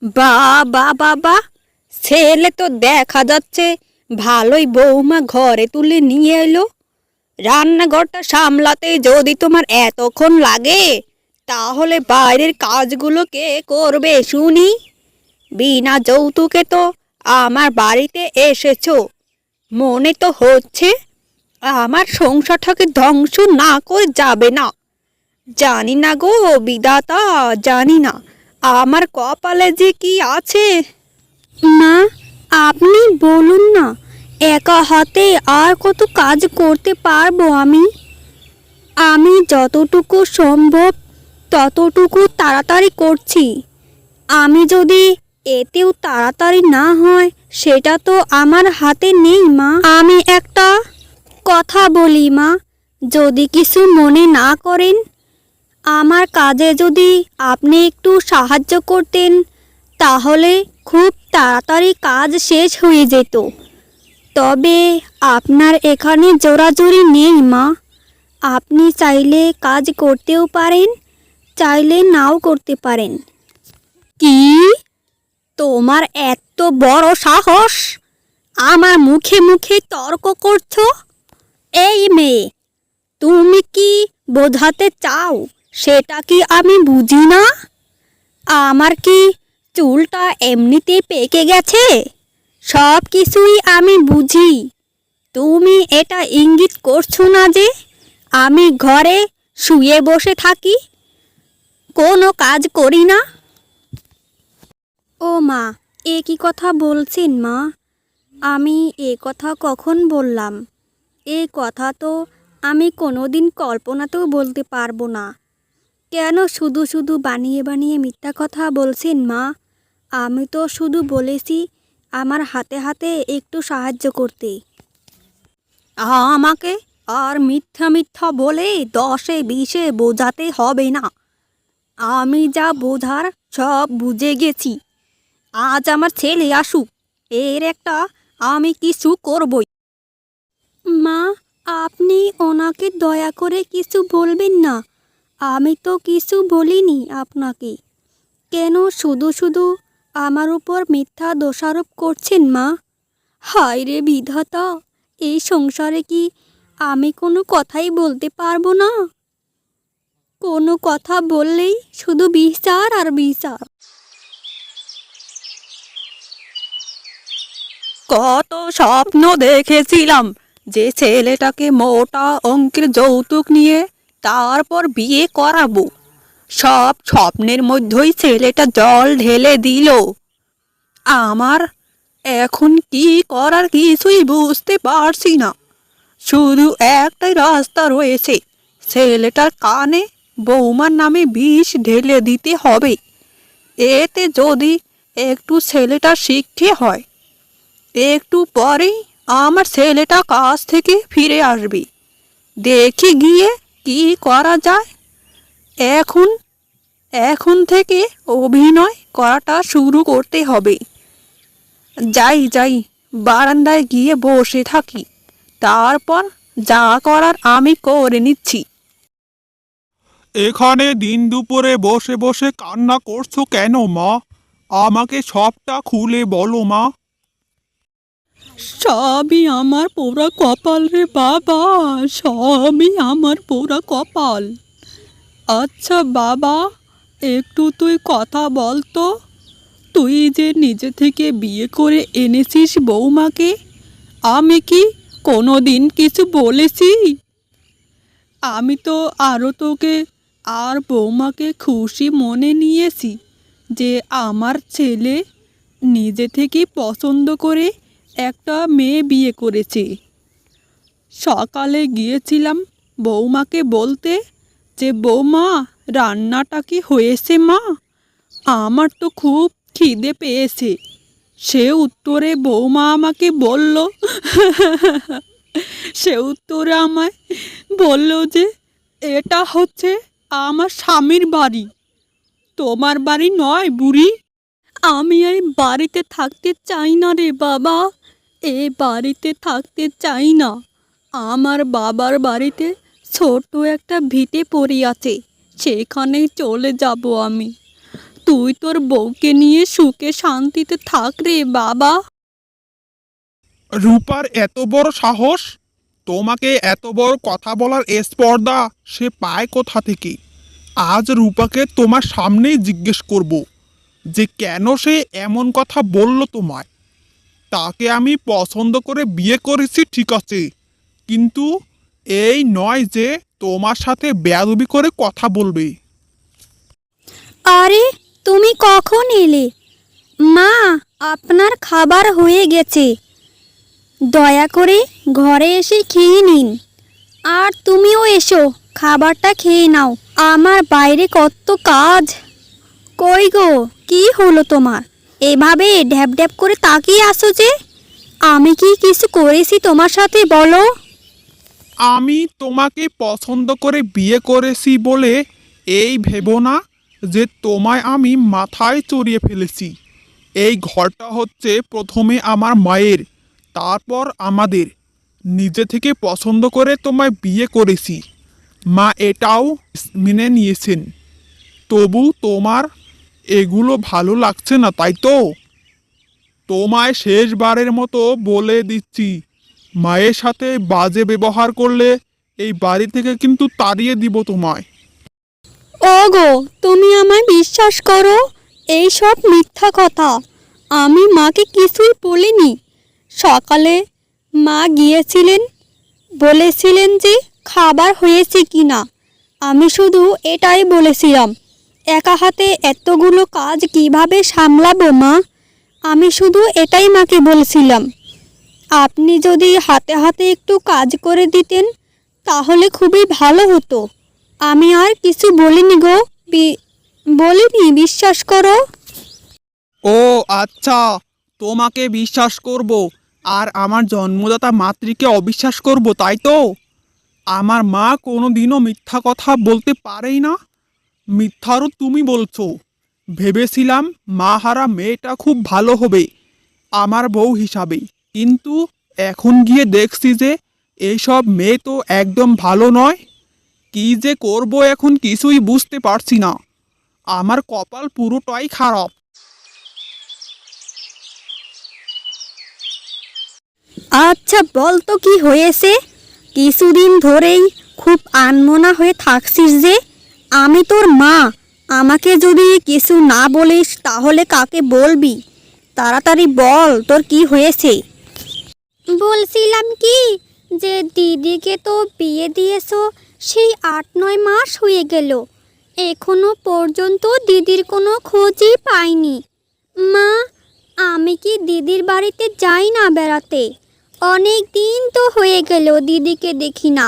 বাবা বাবা, ছেলে তো দেখা যাচ্ছে ভালোই বৌমা ঘরে তুলে নিয়ে এলো। রান্নাঘরটা সামলাতে যদি তোমার এতক্ষণ লাগে, তাহলে বাইরের কাজগুলো কে করবে শুনি? বিনা যৌতুকে তো আমার বাড়িতে এসেছো, মনে তো হচ্ছে আমার সংসারটাকে ধ্বংস না করে যাবে না। জানি না গো বিধাতা, জানি না আমার কপালে যে কি আছে। মা, আপনি বলুন না, একা হাতে আর কত কাজ করতে পারবো আমি? আমি যতটুকু সম্ভব ততটুকু তাড়াতাড়ি করছি। আমি যদি এতেও তাড়াতাড়ি না হয়, সেটা তো আমার হাতে নেই মা। আমি একটা কথা বলি মা, যদি কিছু মনে না করেন। আমার কাজে যদি আপনি একটু সাহায্য করতেন, তাহলে খুব তাড়াতাড়ি কাজ শেষ হয়ে যেত। তবে আপনার এখানে জোরাজুরি নেই মা, আপনি চাইলে কাজ করতেও পারেন, চাইলে নাও করতে পারেন। কি? তোমার এত বড় সাহস, আমার মুখে মুখে তর্ক করছো? এই মেয়ে, তুমি কি বোঝাতে চাও সেটা কি আমি বুঝি না? আমার কি চুলটা এমনিতে পেকে গেছে? সব কিছুই আমি বুঝি। তুমি এটা ইঙ্গিত করছো না যে আমি ঘরে শুয়ে বসে থাকি, কোনো কাজ করি না? ও মা, এ কি কথা বলছেন মা? আমি এ কথা কখন বললাম? এ কথা তো আমি কোনোদিন কল্পনাতেও বলতে পারবো না। কেন শুধু শুধু বানিয়ে বানিয়ে মিথ্যা কথা বলছেন মা? আমি তো শুধু বলেছি আমার হাতে হাতে একটু সাহায্য করতে। আমাকে আর মিথ্যা মিথ্যা বলে 10-20 বোঝাতে হবে না। আমি যা বোঝার সব বুঝে গেছি। আজ আমার ছেলে আসুক, এর একটা আমি কিছু করবই। মা, আপনি ওনাকে দয়া করে কিছু বলবেন না। আমি তো কিছু বলিনি আপনাকে। কেন শুধু শুধু আমার উপর মিথ্যা দোষারোপ করছেন মা? হায় রে বিধাতা, এই সংসারে কি আমি কোনো কথাই বলতে পারবো না? কোনো কথা বললেই শুধু বিচার আর বিচার। কত স্বপ্ন দেখেছিলাম যে ছেলেটাকে মোটা অঙ্কের যৌতুক নিয়ে তারপর বিয়ে করাবো। সব স্বপ্নের মধ্যেই ছেলেটা জল ঢেলে দিল। আমার এখন কি করার কিছুই বুঝতে পারছি না। শুধু একটাই রাস্তা রয়েছে, ছেলেটার কানে বৌমার নামে বিষ ঢেলে দিতে হবে। এতে যদি একটু ছেলেটা শিক্ষে হয়, একটু পরেই আমার ছেলেটা কাজ থেকে ফিরে আসবে। দেখি গিয়ে কি করা যায়। এখন এখন থেকে অভিনয় করাটা শুরু করতে হবে। যাই যাই, বারান্দায় গিয়ে বসে থাকি, তারপর যা করার আমি করে নিচ্ছি। এখানে দিন দুপুরে বসে বসে কান্না করছো কেন মা? আমাকে সবটা খুলে বলো মা। সবই আমার পোড়া কপাল রে বাবা, সবই আমার পোড়া কপাল। আচ্ছা বাবা, একটু তুই কথা বল তো। তুই যে নিজে থেকে বিয়ে করে এনেছিস বৌমাকে, আমি কি কোনো দিন কিছু বলেছি? আমি তো আরও তোকে আর বৌমাকে খুশি মনে নিয়েছি যে আমার ছেলে নিজে থেকে পছন্দ করে একটা মেয়ে বিয়ে করেছে। সকালে গিয়েছিলাম বৌমাকে বলতে যে বৌমা, রান্নাটা কি হয়েছে মা? আমার তো খুব খিদে পেয়েছে। সে উত্তরে বৌমা আমাকে বলল সে উত্তরে আমায় বলল যে এটা হচ্ছে আমার স্বামীর বাড়ি, তোমার বাড়ি নয় বুড়ি। আমি এই বাড়িতে থাকতে চাই না রে বাবা, এ বাড়িতে থাকতে চাই না। আমার বাবার বাড়িতে ছোট একটা ভিটে পড়ে আছে, সেখানেই চলে যাব আমি। তুই তোর বউকে নিয়ে সুখে শান্তিতে থাক রে বাবা। রূপার এত বড় সাহস! তোমাকে এত বড় কথা বলার স্পর্ধা সে পায় কোথা থেকে? আজ রূপাকে তোমার সামনেই জিজ্ঞেস করব যে কেন সে এমন কথা বলল তোমায়। তাকে আমি পছন্দ করে বিয়ে করেছি ঠিক আছে, কিন্তু এই নয় যে তোমার সাথে বেয়াদবি করে কথা বলবে। আরে তুমি কখন এলে? মা, আপনার খাবার হয়ে গেছে, দয়া করে ঘরে এসে খেয়ে নিন। আর তুমিও এসো, খাবারটা খেয়ে নাও, আমার বাইরে কত কাজ। কই গো, কি হলো তোমার? এভাবে ঢ্যাপ ঢ্যাপ করে তাকিয়ে আসো যে? আমি কি কিছু করেছি তোমার সাথে বলো? আমি তোমাকে পছন্দ করে বিয়ে করেছি বলে এই ভেবো না যে তোমায় আমি মাথায় চড়িয়ে ফেলেছি। এই ঘরটা হচ্ছে প্রথমে আমার মায়ের, তারপর আমাদের। নিজে থেকে পছন্দ করে তোমায় বিয়ে করেছি, মা এটাও মেনে নিয়েছেন। তবু তোমার এগুলো ভালো লাগছে না, তাই তো? তোমায় শেষবারের মতো বলে দিচ্ছি, মায়ের সাথে বাজে ব্যবহার করলে এই বাড়ি থেকে কিন্তু তাড়িয়ে দিব তোমায়। ওগো, তুমি আমায় বিশ্বাস করো, এই সব মিথ্যা কথা। আমি মাকে কিছুই বলিনি। সকালে মা গিয়েছিলেন, বলেছিলেন যে খাবার হয়েছে কিনা। আমি শুধু এটাই বলেছিলাম। একা হাতে এতগুলো কাজ কিভাবে সামলাবো মা? আমি শুধু এটাই মাকে বলছিলাম। আপনি যদি হাতে হাতে একটু কাজ করে দিতেন তাহলে খুবই ভালো হতো। আমি আর কিছু বলিনি গো, বলিনি, বিশ্বাস করো। ও আচ্ছা, তোমাকে বিশ্বাস করব আর আমার জন্মদাতা মাতৃকে অবিশ্বাস করব, তাই তো? আমার মা কোনোদিনও মিথ্যা কথা বলতে পারেই না। মিথ্যারও তুমি বলছো। ভেবেছিলাম মা হারা মেয়েটা খুব ভালো হবে আমার বউ হিসাবে, কিন্তু এখন গিয়ে দেখছি যে এইসব মেয়ে তো একদম ভালো নয়। কি যে করব এখন কিছুই বুঝতে পারছি না। আমার কপাল পুরোটাই খারাপ। আচ্ছা বল তো কি হয়েছে? কিছুদিন ধরেই খুব আনমনা হয়ে থাকছিস যে। আমি তোর মা, আমাকে যদি কিছু না বলিস তাহলে কাকে বলবি? তাড়াতাড়ি বল তোর কি হয়েছে। বলছিলাম কি, যে দিদিকে তো বিয়ে দিয়েছো, সেই ৮-৯ মাস হয়ে গেল, এখনো পর্যন্ত দিদির কোনো খোঁজই পাইনি। মা, আমি কি দিদির বাড়িতে যাই না বেড়াতে? অনেক দিন তো হয়ে গেল দিদিকে দেখি না।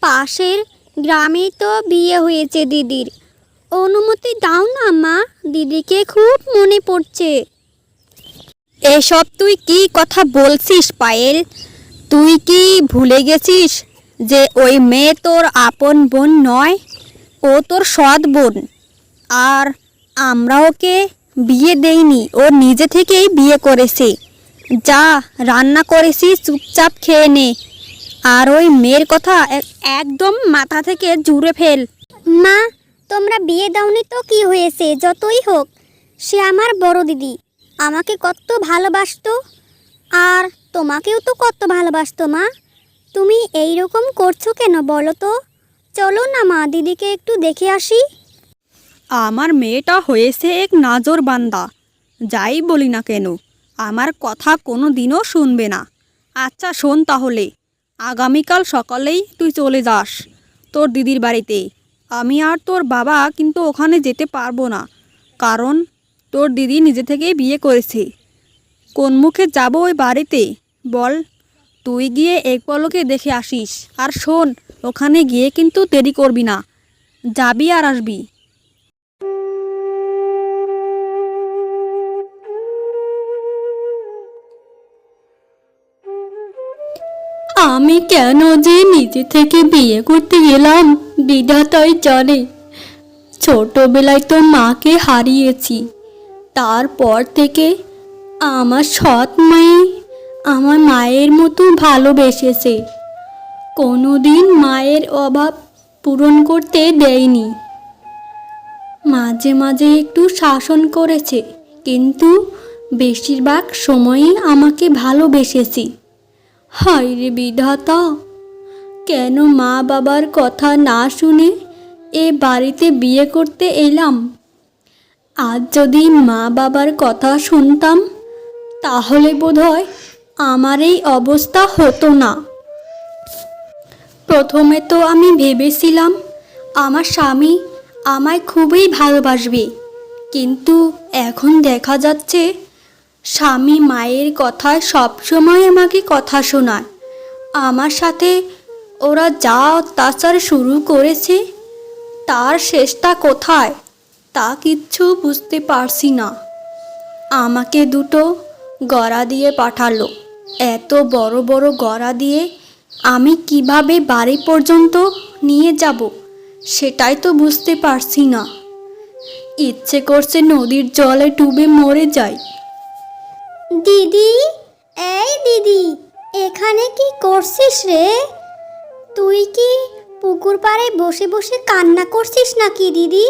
পাশের গ্রামেই তো বিয়ে হয়েছে দিদির। অনুমতি দাও না মা, দিদিকে খুব মনে পড়ছে। এসব তুই কি কথা বলছিস পায়েল? তুই কি ভুলে গেছিস যে ওই মেয়ে তোর আপন বোন নয়, ও তোর সৎ বোন। আর আমরা ওকে বিয়ে দেইনি, ও নিজে থেকেই বিয়ে করেছে। যা রান্না করেছি চুপচাপ খেয়ে নে, আর ওই মেয়ের কথা একদম মাথা থেকে জুড়ে ফেল। মা, তোমরা বিয়ে দাওনি তো কি হয়েছে? যতই হোক সে আমার বড় দিদি, আমাকে কত ভালোবাসতো, আর তোমাকেও তো কত ভালোবাসতো। মা, তুমি এই রকম করছো কেন বলো তো? চলো না মা, দিদিকে একটু দেখে আসি। আমার মেয়েটা হয়েছে এক নাজর বান্দা, যাই বলি না কেন আমার কথা কোনো দিনও শুনবে না। আচ্ছা শোন তাহলে, আগামীকাল সকালেই তুই চলে যাস তোর দিদির বাড়িতে। আমি আর তোর বাবা কিন্তু ওখানে যেতে পারবো না, কারণ তোর দিদি নিজে থেকেই বিয়ে করেছে। কোন মুখে যাব ওই বাড়িতে বল? তুই গিয়ে এক পলকে দেখে আসিস। আর শোন, ওখানে গিয়ে কিন্তু দেরি করবি না, যাবি আর আসবি। আমি কেন যে নিজে থেকে বিয়ে করতে গেলাম বিধাতাই জানে। ছোটবেলায় তো মাকে হারিয়েছি, তারপর থেকে আমার সৎ মাই আমার মায়ের মতো ভালোবেসেছে, কোনোদিন মায়ের অভাব পূরণ করতে দেয়নি। মাঝে মাঝে একটু শাসন করেছে, কিন্তু বেশিরভাগ সময়ই আমাকে ভালোবেসেছি। হায় রে বিধাতা, কেন মা বাবার কথা না শুনে এ বাড়িতে বিয়ে করতে এলাম? আজ যদি মা বাবার কথা শুনতাম তাহলে বোধহয় আমার এই অবস্থা হতো না। প্রথমে তো আমি ভেবেছিলাম আমার স্বামী আমায় খুবই ভালোবাসবে, কিন্তু এখন দেখা যাচ্ছে স্বামী মায়ের কথায় সবসময় আমাকে কথা শোনায়। আমার সাথে ওরা যা অত্যাচার শুরু করেছে তার শেষটা কোথায় তা কিচ্ছু বুঝতে পারছি না। আমাকে দুটো গড়া দিয়ে পাঠালো। এত বড় বড় গড়া দিয়ে আমি কিভাবে বাড়ি পর্যন্ত নিয়ে যাব সেটাই তো বুঝতে পারছি না। ইচ্ছে করছে নদীর জলে ডুবে মরে যাই। দিদি, এই দিদি, এখানে কি করছিস রে? তুই কি পুকুর পাড়ে বসে বসে কান্না করছিস নাকি দিদি?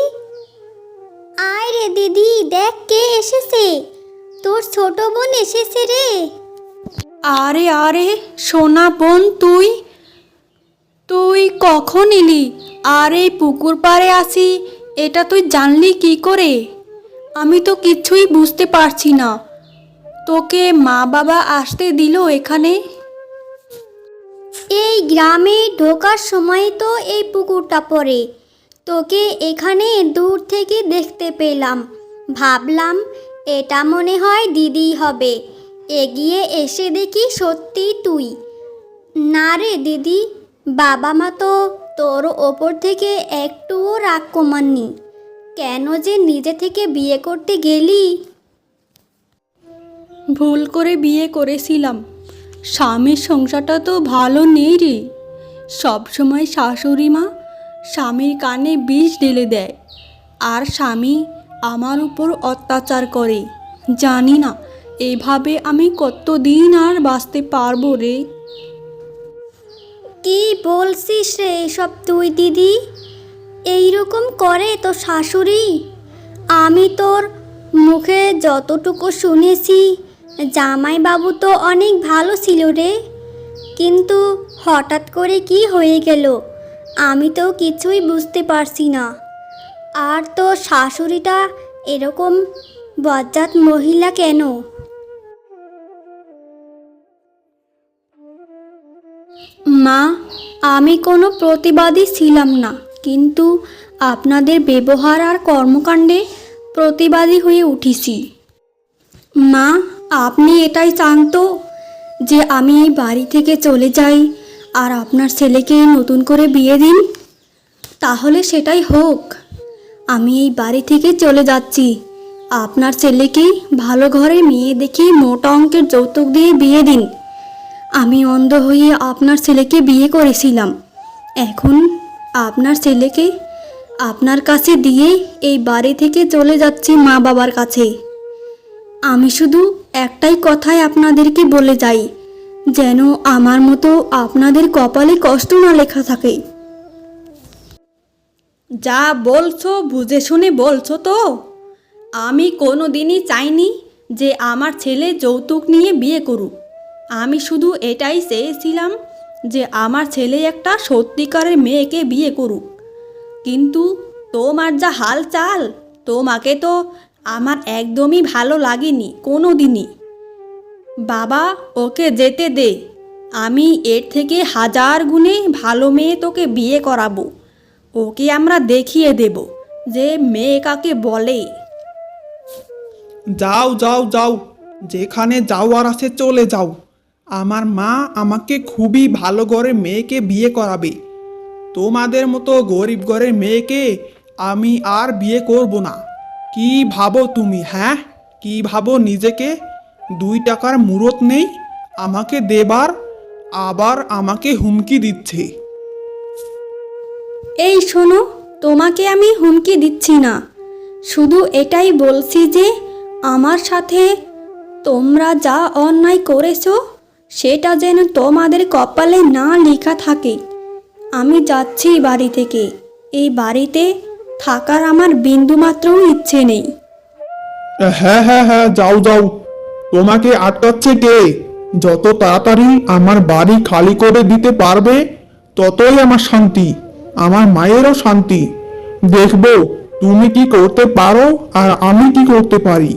আয় রে দিদি, দেখ কে এসেছে। তোর ছোট বোন এসেছে রে। আরে আরে সোনা বোন, তুই তুই কখন এলি? আর এই পুকুর পাড়ে আসি এটা তুই জানলি কি করে? আমি তো কিছুই বুঝতে পারছি না। তোকে মা বাবা আসতে দিল এখানে? এই গ্রামে ঢোকার সময় তো এই পুকুরটা পড়ে। তোকে এখানে দূর থেকে দেখতে পেলাম, ভাবলাম এটা মনে হয় দিদি হবে। এগিয়ে এসে দেখি সত্যি তুই। না রে দিদি, বাবা মা তো তোর ওপর থেকে একটুও রাগ কমাননি। কেন যে নিজে থেকে বিয়ে করতে গেলি? ভুল করে বিয়ে করেছিলাম। স্বামীর সংসারটা তো ভালো নেই রে। সবসময় শাশুড়ি মা স্বামীর কানে বিষ ঢেলে দেয়, আর স্বামী আমার উপর অত্যাচার করে। জানি না এভাবে আমি কতদিন আর বাঁচতে পারবো রে। কি বলছিস রে এসব তুই দিদি? এইরকম করে তো শাশুড়ি? আমি তোর মুখে যতটুকু শুনেছি জামাইবাবু তো অনেক ভালো ছিল রে, কিন্তু হঠাৎ করে কি হয়ে গেল আমি তো কিছুই বুঝতে পারছি না। আর তোর শাশুড়িটা এরকম বজ্জাত মহিলা কেন? মা, আমি কোনো প্রতিবাদী ছিলাম না, কিন্তু আপনাদের ব্যবহার আর কর্মকাণ্ডে প্রতিবাদী হয়ে উঠেছি। মা, আপনি এটাই চান তো যে আমি এই বাড়ি থেকে চলে যাই আর আপনার ছেলেকে নতুন করে বিয়ে দিন? তাহলে সেটাই হোক। আমি এই বাড়ি থেকে চলে যাচ্ছি। আপনার ছেলেকে ভালো ঘরে মেয়ে দেখে মোটা অঙ্কের যৌতুক দিয়ে বিয়ে দিন। আমি অন্ধ হয়ে আপনার ছেলেকে বিয়ে করেছিলাম। এখন আপনার ছেলেকে আপনার কাছে দিয়ে এই বাড়ি থেকে চলে যাচ্ছি মা বাবার কাছে। আমি শুধু একটাই কথাই আপনাদেরকে বলে যাই, যেন আমার মতো আপনাদের কপালে কষ্ট না লেখা থাকে। যা বলছো বুঝে শুনে বলছো তো? আমি কোনো দিনই চাইনি যে আমার ছেলে যৌতুক নিয়ে বিয়ে করুক। আমি শুধু এটাই চেয়েছিলাম যে আমার ছেলে একটা সত্যিকারের মেয়েকে বিয়ে করুক। কিন্তু তোমার যা হাল চাল, তোমাকে তো আমার একদমই ভালো লাগেনি কোনো দিনই। বাবা, ওকে যেতে দে। আমি এর থেকে 1000 গুণে ভালো মেয়ে তোকে বিয়ে করাবো। ওকে আমরা দেখিয়ে দেব যে মেয়ে কাকে বলে। যাও যাও যাও, যেখানে যাওয়ার আছে চলে যাও। আমার মা আমাকে খুবই ভালো ঘরের মেয়েকে বিয়ে করাবে। তোমাদের মতো গরিব ঘরের মেয়েকে আমি আর বিয়ে করব না। কি ভাবো তুমি? হ্যাঁ, কি ভাবো নিজেকে? 2 টাকার মুরত নেই আমাকে দেবার, আবার আমাকে হুমকি দিচ্ছে। এই শোনো, তোমাকে আমি হুমকি দিচ্ছি না, শুধু এটাই বলছি যে আমার সাথে তোমরা যা অন্যায় করেছো সেটা যেন তোমাদের কপালে না লেখা থাকে। আমি যাচ্ছি বাড়ি থেকে। এই বাড়িতে থাকার আমার বিন্দুমাত্রও ইচ্ছে নেই। হ্যাঁ হ্যাঁ হ্যাঁ, যাও যাও। তোমাকে আটকাচ্ছে কে? যত তাড়াতাড়ি আমার বাড়ি খালি করে দিতে পারবে ততই আমার শান্তি, আমার মায়েরও শান্তি। দেখবো তুমি কি করতে পারো আর আমি কি করতে পারি।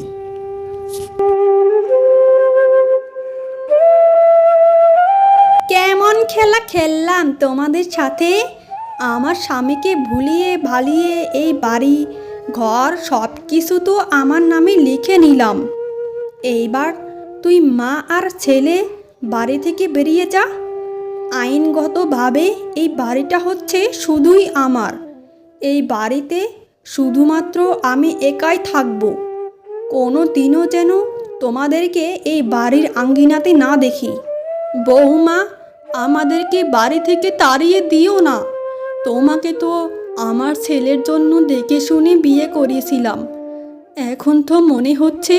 কেমন খেলা খেললাম তোমাদের সাথে। আমার স্বামীকে ভুলিয়ে ভালিয়ে এই বাড়ি ঘর সব কিছু তো আমার নামে লিখে নিলাম। এইবার তুই মা আর ছেলে বাড়ি থেকে বেরিয়ে যা। আইনগতভাবে এই বাড়িটা হচ্ছে শুধুই আমার। এই বাড়িতে শুধুমাত্র আমি একাই থাকব। কোনো দিনও যেন তোমাদেরকে এই বাড়ির আঙ্গিনাতে না দেখি। বৌমা, আমাদেরকে বাড়ি থেকে তাড়িয়ে দিও না। তোমাকে তো আমার ছেলের জন্য দেখে শুনে বিয়ে করিয়েছিলাম। এখন তো মনে হচ্ছে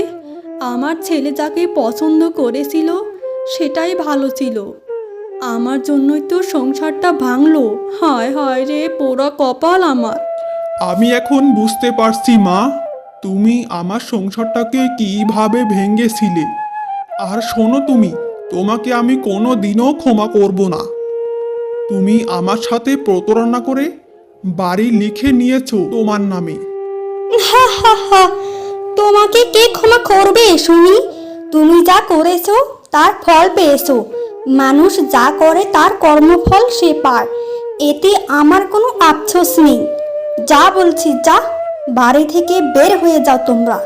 আমার ছেলে যাকে পছন্দ করেছিল সেটাই ভালো ছিল। আমার জন্যই তো সংসারটা ভাঙলো। হায় হায় রে, পোড়া কপাল আমার। আমি এখন বুঝতে পারছি মা, তুমি আমার সংসারটাকে কিভাবে ভেঙেছিলে। আর শোনো, তোমাকে আমি কোনো দিনও ক্ষমা করব না। তুমি আমার সাথে প্রতারণা করে বাড়ি লিখে নিয়েছো তোমার নামে। হা হা হা, তোমাকে কে ক্ষমা করবে শুনি? তুমি যা করেছো তার ফল পেয়েছো। মানুষ যা করে তার কর্মফল সে পায়। এতে আমার কোনো আফসোস নেই। যা বলছি যা, বাড়ি থেকে বের হয়ে যাও তোমরা।